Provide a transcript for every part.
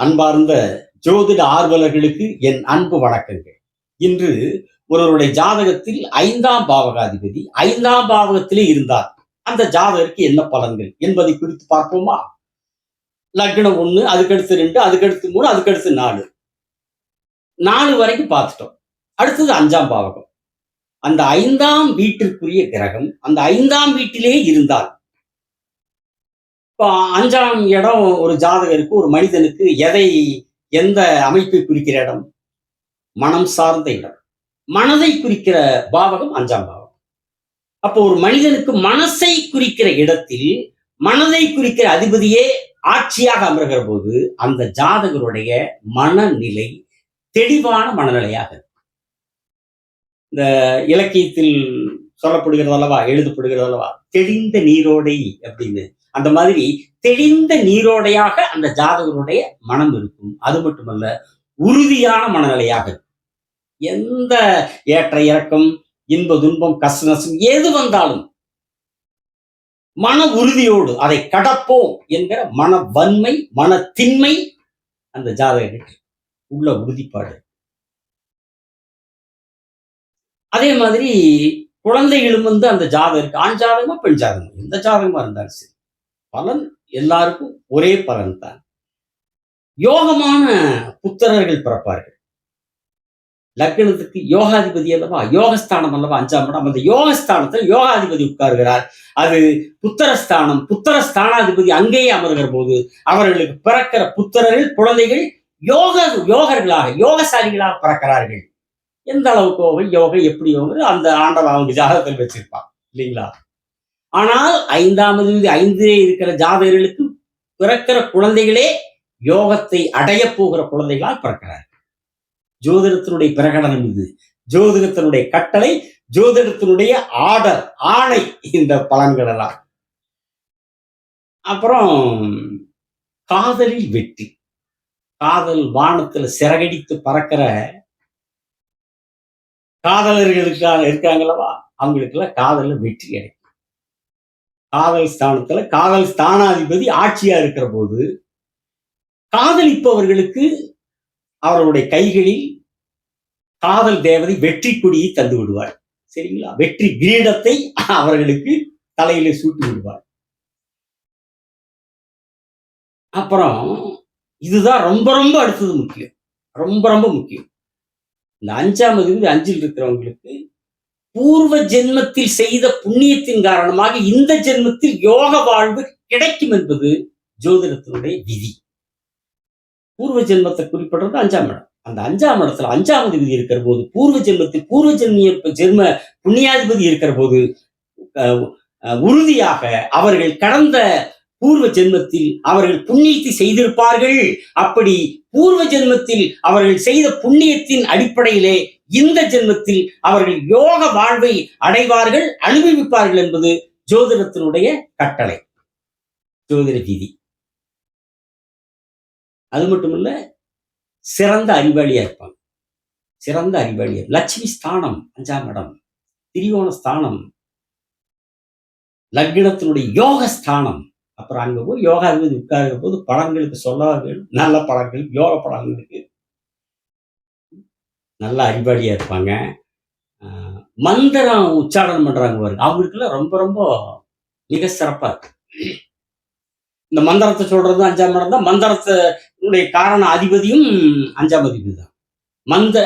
அன்பார்ந்த ஜோதிட ஆர்வலர்களுக்கு என் அன்பு வணக்கங்கள். இன்று ஒருவருடைய ஜாதகத்தில் 5ஆம் பாவகாதிபதி 5ஆம் பாவகத்திலே இருந்தார். அந்த ஜாதகருக்கு என்ன பலன்கள் என்பதை குறித்து பார்ப்போமா? லக்னம் 1, அதுக்கடுத்து 2, அதுக்கடுத்து 3, அதுக்கடுத்து 4. 4 வரைக்கும் பார்த்துட்டோம். அடுத்தது 5ஆம் பாவகம். அந்த 5ஆம் வீட்டிற்குரிய கிரகம் அந்த 5ஆம் வீட்டிலே இருந்தால், இப்போ 5ஆம் இடம் ஒரு ஜாதகருக்கு, ஒரு மனிதனுக்கு எந்த அமைப்பை குறிக்கிற இடம்? மனம் சார்ந்த இடம். மனதை குறிக்கிற பாவகம் 5ஆம் பாவகம். அப்போ ஒரு மனிதனுக்கு மனசை குறிக்கிற இடத்தில் மனதை குறிக்கிற அதிபதியே ஆட்சியாக அமர்கிற போது அந்த ஜாதகருடைய மனநிலை தெளிவான மனநிலையாக இருக்கும். இந்த இலக்கியத்தில் சொல்லப்படுகிறது அல்லவா, எழுதப்படுகிறது அல்லவா, தெளிந்த நீரோடை அப்படின்னு. அந்த மாதிரி தெளிந்த நீரோடையாக அந்த ஜாதகருடைய மனம் இருக்கும். அது மட்டுமல்ல, உறுதியான மனநிலையாக இருக்கும். எந்த ஏற்ற இறக்கம், இன்ப துன்பம், கஷ்ட நஷ்டம் எது வந்தாலும் மன உறுதியோடு அதை கடப்போம் என்கிற மன வன்மை, மன திண்மை அந்த ஜாதகருக்கு உள்ள உறுதிப்பாடு. அதே மாதிரி குழந்தைகளும் அந்த ஜாதகருக்கு, ஆண் ஜாதகமா பெண் ஜாதகமா, எந்த ஜாதகமா இருந்தாலும் சரி, பலன் எல்லாருக்கும் ஒரே பலன் தான். யோகமான புத்திரர்கள் பிறப்பார்கள். லக்னத்துக்கு யோகாதிபதி அல்லவா, யோகஸ்தானம் அல்லவா 5ஆம் இடம். அந்த யோகஸ்தானத்தில் யோகாதிபதி உட்கார்கிறார். அது புத்திரஸ்தானம். புத்திரஸ்தானாதிபதி அங்கேயே அமர்கிற போது அவர்களுக்கு பிறக்கிற புத்திரர்கள், குழந்தைகள் யோகர்களாக, யோகசாலிகளாக பிறக்கிறார்கள். எந்த அளவுக்கு யோகம், எப்படி யோகம், அந்த ஆண்டவன் அவங்க ஜாதகத்தில் வச்சிருப்பான் இல்லைங்களா? ஆனால் 5ஆம் அதிபதி 5லே இருக்கிற ஜாதகர்களுக்கு பிறக்கிற குழந்தைகளே யோகத்தை அடைய போகிற குழந்தைகளால் பிறக்கிறார்கள். ஜோதிடத்தினுடைய பிரகடனம் இது. ஜோதிடத்தினுடைய கட்டளை, ஜோதிடத்தினுடைய ஆர்டர், ஆணை, இந்த பலன்கள் எல்லாம். அப்புறம் காதலில் வெற்றி. காதல் வானத்துல சிறகடித்து பறக்கிற காதலர்களுக்காக இருக்காங்களவா, அவங்களுக்கு எல்லாம் காதல்ல வெற்றி கிடைக்கும். காதல் ஸ்தானத்துல காதல் ஸ்தானாதிபதி ஆட்சியா இருக்கிற போது காதலிப்பவர்களுக்கு அவர்களுடைய கைகளில் காதல் தேவதை வெற்றி கொடியை தந்து விடுவார். சரிங்களா? வெற்றி கிரீடத்தை அவர்களுக்கு தலையில சூட்டி விடுவார். அப்புறம் இதுதான் ரொம்ப ரொம்ப அடுத்தது முக்கியம், ரொம்ப ரொம்ப முக்கியம். இந்த 5ஆம் அதிபதி 5ல் இருக்கிறவங்களுக்கு பூர்வ ஜென்மத்தில் செய்த புண்ணியத்தின் காரணமாக இந்த ஜென்மத்தில் யோக வாழ்வு கிடைக்கும் என்பது ஜோதிடத்தினுடைய விதி. பூர்வ ஜென்மத்தை குறிப்பிடுறது 5ஆம் இடம். அந்த 5ஆம் இடத்துல 5ஆம் அதிபதி இருக்கிற போது, பூர்வ ஜென்மத்தில் பூர்வ ஜென்ம புண்ணியாதிபதி இருக்கிற போது உறுதியாக அவர்கள் கடந்த பூர்வ ஜென்மத்தில் அவர்கள் புண்ணியத்தை செய்திருப்பார்கள். அப்படி பூர்வ ஜென்மத்தில் அவர்கள் செய்த புண்ணியத்தின் அடிப்படையிலே இந்த ஜென்மத்தில் அவர்கள் யோக வாழ்வை அடைவார்கள், அனுபவிப்பார்கள் என்பது ஜோதிடத்தினுடைய கட்டளை, ஜோதிட விதி. அது மட்டுமல்ல, சிறந்த அறிவாளியா இருப்பாங்க. சிறந்த அறிவாளியா. லட்சுமி ஸ்தானம் 5ஆம் இடம், திரிகோண ஸ்தானம், லக்னத்தினுடைய யோக ஸ்தானம். அப்புறம் அங்க போய் யோகாதிபதி உட்கார்கிற போது பலன்களுக்கு சொல்ல வேணும். நல்ல பலன்கள், யோக பலன்களுக்கு நல்ல அறிவாளியா இருப்பாங்க. மந்திரம் உச்சாரணம் பண்றாங்க பாருங்க, அவங்களுக்குலாம் ரொம்ப ரொம்ப மிக சிறப்பா இருக்கு. இந்த மந்திரத்தை சொல்றது 5ஆம் இடம் தான். மந்திரத்தினுடைய காரண அதிபதியும் 5ஆம் அதிபதி தான்.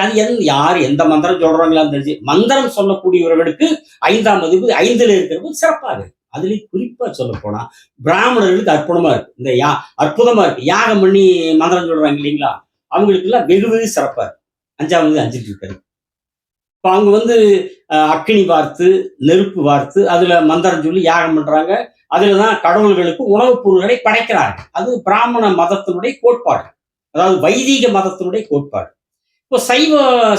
அது யார் எந்த மந்திரம் சொல்றாங்களான்னு தெரிஞ்சு, மந்திரம் சொல்லக்கூடியவர்களுக்கு 5ஆம் அதிபதி 5ல இருக்கிறது சிறப்பாக இருக்கு. அதுலேயும் குறிப்பா சொல்ல போனா பிராமணர்களுக்கு அற்புதமா இருக்கு. அற்புதமா இருக்கு. யாகம் பண்ணி மந்திரம் சொல்றாங்க இல்லைங்களா, அவங்களுக்கு எல்லாம் வெகு வெகு சிறப்பா இருக்கு. 5ஆம் அதிபதி 5ல் இருக்காரு. இப்போ அவங்க அக்கினி வார்த்து, நெருப்பு வார்த்து அதுல மந்திரம் சொல்லி யாகம் பண்றாங்க. அதுலதான் கடவுள்களுக்கு உணவுப் பொருள்களை படைக்கிறார்கள். அது பிராமண மதத்தினுடைய கோட்பாடு, அதாவது வைதீக மதத்தினுடைய கோட்பாடு. இப்போ சைவ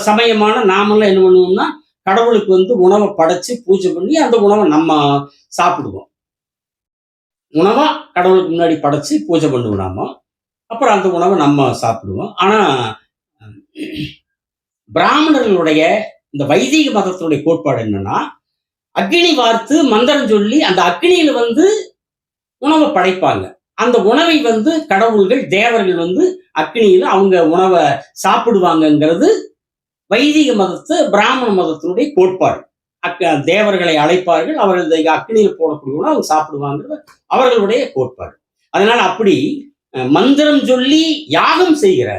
சமயமான நாமெல்லாம் என்ன பண்ணுவோம்னா, கடவுளுக்கு உணவை படைச்சு பூஜை பண்ணி அந்த உணவை நம்ம சாப்பிடுவோம். உணவா கடவுளுக்கு முன்னாடி படைச்சு பூஜை பண்ணுவோம் நாம. அப்புறம் அந்த உணவை நம்ம சாப்பிடுவோம். ஆனா பிராமணர்களுடைய இந்த வைதீக மதத்தினுடைய கோட்பாடு என்னன்னா, அக்னி வார்த்து மந்திரம் சொல்லி அந்த அக்னியில உணவை படைப்பாங்க. அந்த உணவை கடவுள்கள் தேவர்கள் அக்னியில அவங்க உணவை சாப்பிடுவாங்கங்கிறது வைதிக மதத்து பிராமண மதத்தினுடைய கோட்பாடு. தேவர்களை அழைப்பார்கள், அவர்கள் அக்னியில் போடக்கூடிய உணவு அவங்க சாப்பிடுவாங்கிறது அவர்களுடைய கோட்பாடு. அதனால அப்படி மந்திரம் சொல்லி யாகம் செய்கிற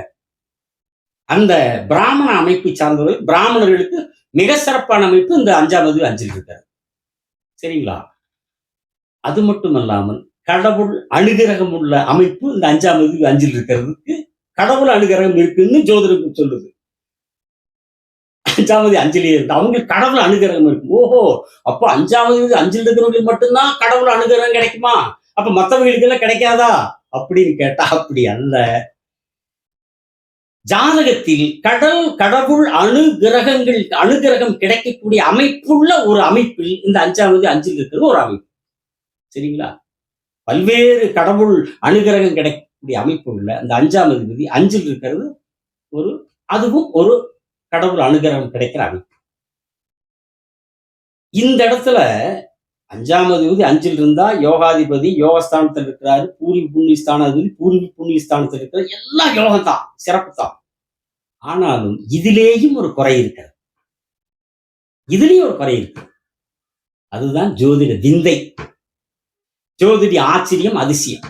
அந்த பிராமண அமைப்பை சார்ந்தவர்கள், பிராமணர்களுக்கு மிக சிறப்பான அமைப்பு இந்த 5ஆம் அஞ்சில் இருக்காரு. சரிங்களா? அது மட்டுமல்லாமல் கடவுள் அனுகிரகம் உள்ள அமைப்பு இந்த 5ஆம் அஞ்சில் இருக்கிறதுக்கு கடவுள் அனுகிரகம் இருக்குன்னு ஜோதிடம் சொல்லுது. 5ஆம் அஞ்சிலே இருந்து அவங்களுக்கு கடவுள் அனுகிரகம் இருக்கு. ஓஹோ, அப்போ 5ஆம் அஞ்சில் இருக்கிறவங்களுக்கு மட்டும்தான் கடவுள் அனுகிரகம் கிடைக்குமா? அப்ப மற்றவங்களுக்கு எல்லாம் கிடைக்காதா அப்படின்னு கேட்டா அப்படி அல்ல. ஜாதகத்தில் கடவுள் அனுகிரகம் கிடைக்கக்கூடிய அமைப்புள்ள ஒரு அமைப்பில் இந்த 5ஆம் அஞ்சில் இருக்கிறது ஒரு அமைப்பு. சரிங்களா? பல்வேறு கடவுள் அனுகிரகம் கிடைக்கக்கூடிய அமைப்பு உள்ள அந்த 5ஆம் அதிபதி அஞ்சில் இருக்கிறது அதுவும் ஒரு கடவுள் அனுகிரகம் கிடைக்கிற அமைப்பு. இந்த இடத்துல 5ஆம் அதிபதி அஞ்சில் இருந்தா யோகாதிபதி யோகஸ்தானத்தில் இருக்கிறாரு, பூர்வ புண்ணியஸ்தானாதிபதி பூர்வ புண்ணியஸ்தானத்தில் இருக்கிற எல்லாம் யோகம் தான், சிறப்பு தான். ஆனாலும் இதிலேயும் ஒரு குறை இருக்கிறது. இதுலயும் ஒரு குறை இருக்கு. அதுதான் ஜோதிட விந்தை, ஜோதிட ஆச்சரியம், அதிசயம்.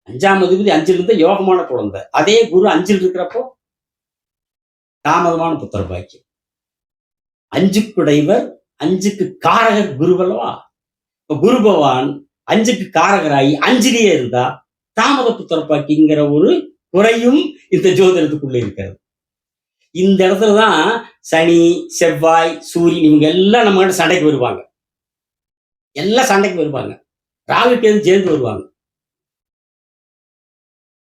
5ஆம் அதிபதி அஞ்சில் இருந்த யோகமான குழந்தை, அதே குரு அஞ்சில் இருக்கிறப்போ தாமதமான புத்திர பாக்கியம். 5க்குடையவர் 5க்கு காரகர் குருவல்லவா? இப்ப குரு பகவான் 5க்கு காரகராகி 5லேயே இருந்தா தாமத புத்திர பாக்கியங்கிற ஒரு குறையும் இந்த ஜோதிடத்துக்குள்ள இருக்கிறது. இந்த இடத்துலதான் சனி, செவ்வாய், சூரியன் இவங்க எல்லாம் நம்ம கிட்ட சண்டைக்கு வருவாங்க. எல்லாம் சண்டைக்கு வருவாங்க. ராகுக்கு எதுவும் சேர்ந்து வருவாங்க.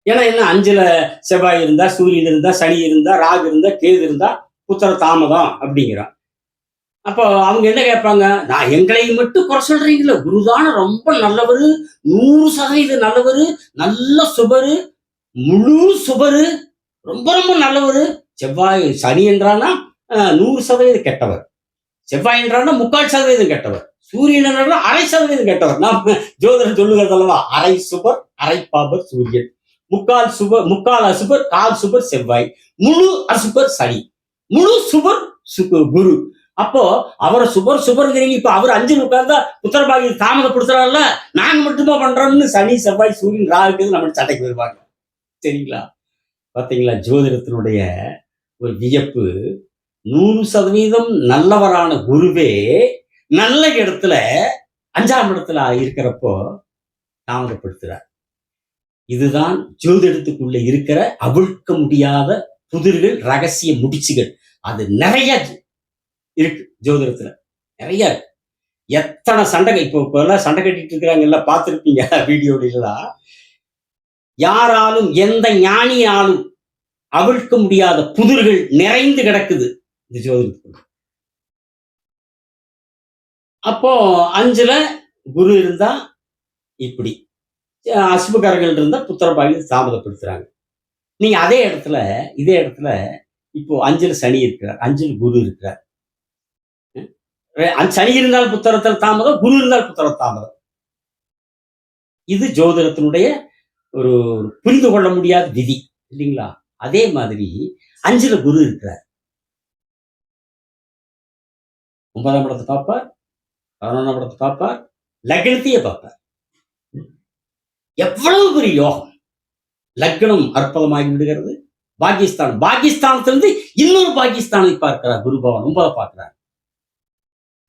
ஏன்னா என்ன, 5ல செவ்வாய் இருந்தா, சூரியன் இருந்தா, சனி இருந்தா, ராகு இருந்தா, கேது இருந்தா புத்திர தாமதம் அப்படிங்கிறான். அப்போ அவங்க என்ன கேட்பாங்க, நான் எங்களை மட்டும் குறை சொல்றீங்களா? குருதான ரொம்ப நல்லவரு, 100% நல்லவரு, நல்ல சுபரு, முழு சுபரு, ரொம்ப ரொம்ப நல்லவரு. செவ்வாய் சனி என்றானா 100% கெட்டவர், செவ்வாய் என்றானா 3/4% கெட்டவர், சூரியன் என்றாலும் 1/2% கெட்டவர். நாம் ஜோதிடர் சொல்லுகிறது அல்லவா, அரை சுபர் அரை பாபர் சூரியன், 3/4 அசுபர் 1/4 சுபர் செவ்வாய், முழு அசுபர் சனி, முழு சுபர் குரு. அப்போ அவரை சுபர்ங்கிறீங்க. இப்ப அவர் 5 உட்கார்ந்தா புத்திரபாகி தாமதப்படுத்துறாருல, நாங்க மட்டுமா பண்றோம்னு சனி, செவ்வாய், சூரியன், ராகுக்கு நம்ம சட்டைக்கு வருவாங்க. சரிங்களா? பாத்தீங்களா ஜோதிடத்தினுடைய ஒரு வியப்பு. 100% நல்லவரான குருவே நல்ல இடத்துல 5ஆம் இடத்துல இருக்கிறப்போ தாமதப்படுத்துறார். இதுதான் ஜோதிடத்துக்குள்ள இருக்கிற அவிழ்க்க முடியாத புதிர்கள், ரகசிய முடிச்சுகள். அது நிறைய இருக்கு ஜோதிடத்துல, நிறைய இருக்கு. எத்தனை சண்டை இப்ப எல்லாம் சண்டை கட்டிட்டு இருக்கிறாங்க, பார்த்திருப்பீங்க வீடியோலாம். யாராலும் எந்த ஞானியாலும் அவிழ்க்க முடியாத புதிர்கள் நிறைந்து கிடக்குது இந்த ஜோதிடத்துக்கு. அப்போ 5ல குரு இருந்தா இப்படி, அசுபகரங்கள் இருந்தா புத்திரபாகி தாமதப்படுத்துறாங்க. நீங்க இதே இடத்துல இப்போ 5ல சனி இருக்கிறார், 5ல் குரு இருக்கிறார். சனி இருந்தால் புத்திரத்தில் தாமதம், குரு இருந்தால் புத்திர தாமதம். இது ஜோதிடத்தினுடைய ஒரு புரிந்து கொள்ள முடியாத விதி இல்லைங்களா? அதே மாதிரி 5ல குரு இருக்கிறார், 9ஆம் இடத்தை பார்ப்பார், 11ஆம் இடத்தை பார்ப்பார், லக்னத்தையே பார்ப்பார். எவ்வளவு பெரிய யோகம்! லக்னம் அற்புதமாகி விடுகிறது. பாகிஸ்தானத்திலிருந்து இன்னொரு பாகிஸ்தானை பார்க்கிறார் குரு பகவான், 9 பார்க்கிறார்.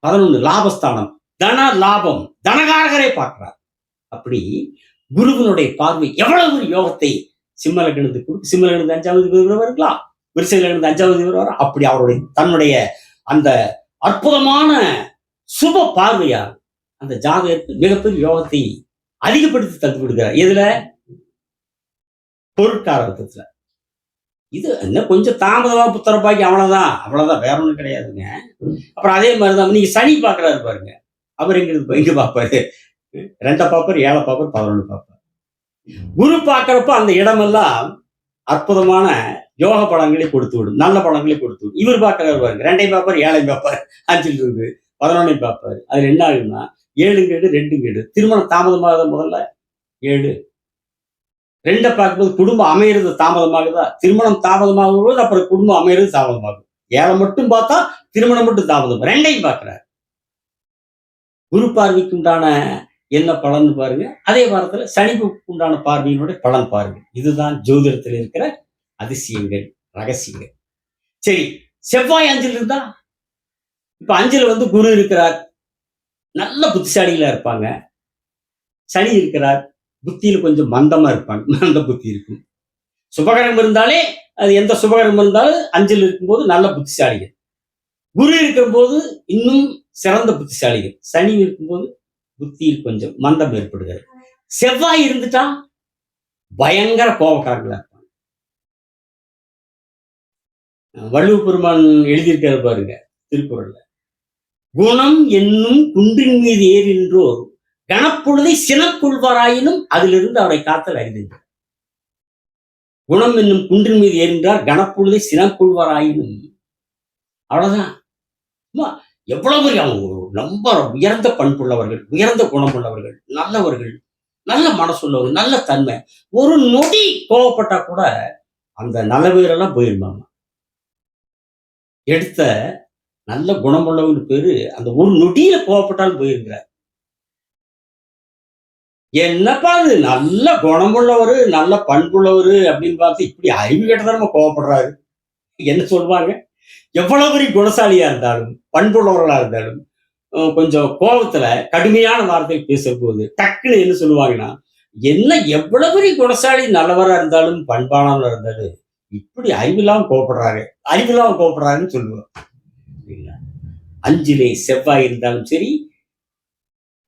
11 லாபஸ்தானம், தன லாபம், தனகாரகரை பார்க்கிறார். அப்படி குருவினுடைய பார்வை எவ்வளவு ஒரு யோகத்தை சிம்ம லக்னத்துக்கு கொடுத்து, சிம்ம லக்னத்து 5ஆவது வருங்களா, விருச்சிக லக்னத்து 5ஆவது வர, அப்படி அவருடைய தன்னுடைய அந்த அற்புதமான சுப பார்வையால் அந்த ஜாதகத்துக்கு மிகப்பெரிய யோகத்தை அதிகப்படுத்தி தந்து விடுகிறார். எதுல? பொருட்காரத்துல. இது என்ன கொஞ்சம் தாமதமா புத்திரப்பாக்கி, அவ்வளவுதான், வேற ஒண்ணும் கிடையாதுங்க. அப்புறம் அதே மாதிரிதான் நீங்க சனி பாக்குறாரு பாருங்க, அவர் எங்க பார்ப்பாரு, 2 பார்ப்பார், 7 பார்ப்பார், 11 பார்ப்பார். குரு பார்க்கிறப்ப அந்த இடமெல்லாம் அற்புதமான யோக பலன்களை கொடுத்து விடும், நல்ல பலன்களை கொடுத்து விடும். இவர் பார்க்கிறாரு பாருங்க, 2 பார்ப்பார், 7 பார்ப்பார், 5ல் இருந்து 11 பார்ப்பாரு. அதுல என்ன ஆகுதுன்னா 7 கேடு 2 கேடு, திருமணம் தாமதமாக முதல்ல 7. 2 பார்க்கும்போது குடும்பம் அமையிறது தாமதமாகுதா? திருமணம் தாமதமாகும் போது அப்புறம் குடும்பம் அமையிறது தாமதமாகும். 7 மட்டும் பார்த்தா திருமணம் மட்டும் தாமதம். 2யும் பார்க்கிறார். குரு பார்வைக்கு உண்டான என்ன பலன் பாருங்க. அதே வாரத்துல சனிக்கு உண்டான பார்வையினுடைய பலன் பாருங்க. இதுதான் ஜோதிடத்தில் இருக்கிற அதிசயங்கள், ரகசியங்கள். சரி, செவ்வாய் 5ல் இருந்தா, இப்ப 5ல வந்து குரு இருக்கிறார். நல்ல புத்திசாலிகளா இருப்பாங்க. சனி இருக்கிறார். புத்தியில கொஞ்சம் மந்தமா இருப்பாங்க. மந்த புத்தி இருக்கும். சுபகரம் இருந்தாலே, அது எந்த சுபகரம் இருந்தாலும் 5ல் இருக்கும்போது நல்ல புத்திசாலிகள். குரு இருக்கும்போது இன்னும் சிறந்த புத்திசாலிகள். சனி இருக்கும்போது புத்தியில் கொஞ்சம் மந்தம் ஏற்படுகிறது. செவ்வாய் இருந்துட்டா பயங்கர கோபக்காரங்களா இருப்பாங்க. வள்ளுவ பெருமான் எழுதியிருக்காரு பாருங்க திருக்குறள்ல. குணம் என்னும் குன்றின் மீது ஏறின்றோர் கணப்பொழுதை சினக்கொள்வாராயினும் அதிலிருந்து அவரை காத்தல் அறிகின்றார். குணம் என்னும் குன்றின் மீது ஏறின்றார் கணப்பொழுதை சினக்கொள்வாராயினும். அவ்வளவுதான். எவ்வளவு அவங்க ரொம்ப உயர்ந்த பண்புள்ளவர்கள், உயர்ந்த குணமுள்ளவர்கள், நல்லவர்கள், நல்ல மனசுள்ளவர்கள், நல்ல தன்மை. ஒரு நொடி கோவப்பட்டா கூட அந்த நல்ல பேரெல்லாம் போயிருந்தாங்க. எடுத்த நல்ல குணமுள்ளவங்க பேரு அந்த ஒரு நொடியில கோவப்பட்டாலும் போயிருக்கிறார். என்னப்பா அது நல்ல குணமுள்ளவரு, நல்ல பண்புள்ளவரு அப்படின்னு பார்த்து இப்படி அறிவு கேட்டதான் கோவப்படுறாரு. என்ன சொல்லுவாங்க? எவ்வளவு பெரிய குணசாலியா இருந்தாலும், பண்புள்ளவர்களா இருந்தாலும், கொஞ்சம் கோபத்துல கடுமையான வார்த்தை பேசுற போது டக்குன்னு என்ன சொல்லுவாங்கன்னா, என்ன எவ்வளவு பெரிய குணசாலி நல்லவரா இருந்தாலும், பண்பானவரா இருந்தாலும், இப்படி அறிவில்லாம கோவப்படுறாரு, அறிவில்லாம கோவப்படுறாருன்னு சொல்லுவோம். 5லே செவ்வாய் இருந்தாலும் சரி,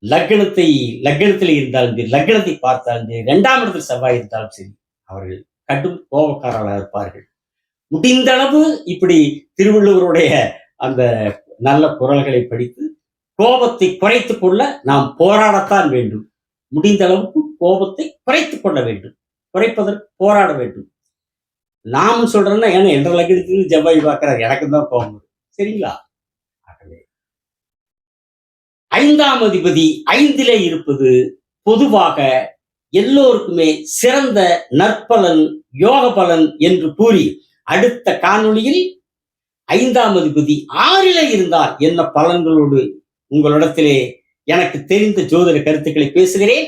லக்னத்தில் இருந்தாலும் சரி, லக்னத்தை பார்த்தாலும் சரி, 2ஆம் இடத்தில் செவ்வாய் இருந்தாலும் சரி, அவர்கள் கடும் கோபக்காரர்களாக இருப்பார்கள். முடிந்த அளவு இப்படி திருவள்ளுவருடைய அந்த நல்ல குறள்களை படித்து கோபத்தை குறைத்துக் கொள்ள நாம் போராடத்தான் வேண்டும். முடிந்த அளவுக்கு கோபத்தை குறைத்துக் கொள்ள வேண்டும். குறைப்பதற்கு போராட வேண்டும். நாம சொல்றேன்னா, ஏன்னா என்ற லக்னத்தில் செவ்வாய் பார்க்கிறார், எனக்கு தான் கோபம். சரிங்களா? 5ஆம் அதிபதி 5லே இருப்பது பொதுவாக எல்லோருக்குமே சிறந்த நற்பலன், யோக பலன் என்று கூறி, அடுத்த காணொளியில் 5ஆம் அதிபதி 6லே இருந்தால் என்ன பலன்களோடு உங்களிடத்திலே எனக்கு தெரிந்த ஜோதிட கருத்துக்களை பேசுகிறேன்.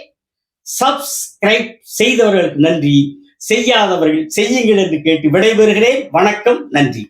சப்ஸ்கிரைப் செய்தவர்களுக்கு நன்றி, செய்யாதவர்கள் செய்யுங்கள் என்று கேட்டு விடைபெறுகிறேன். வணக்கம், நன்றி.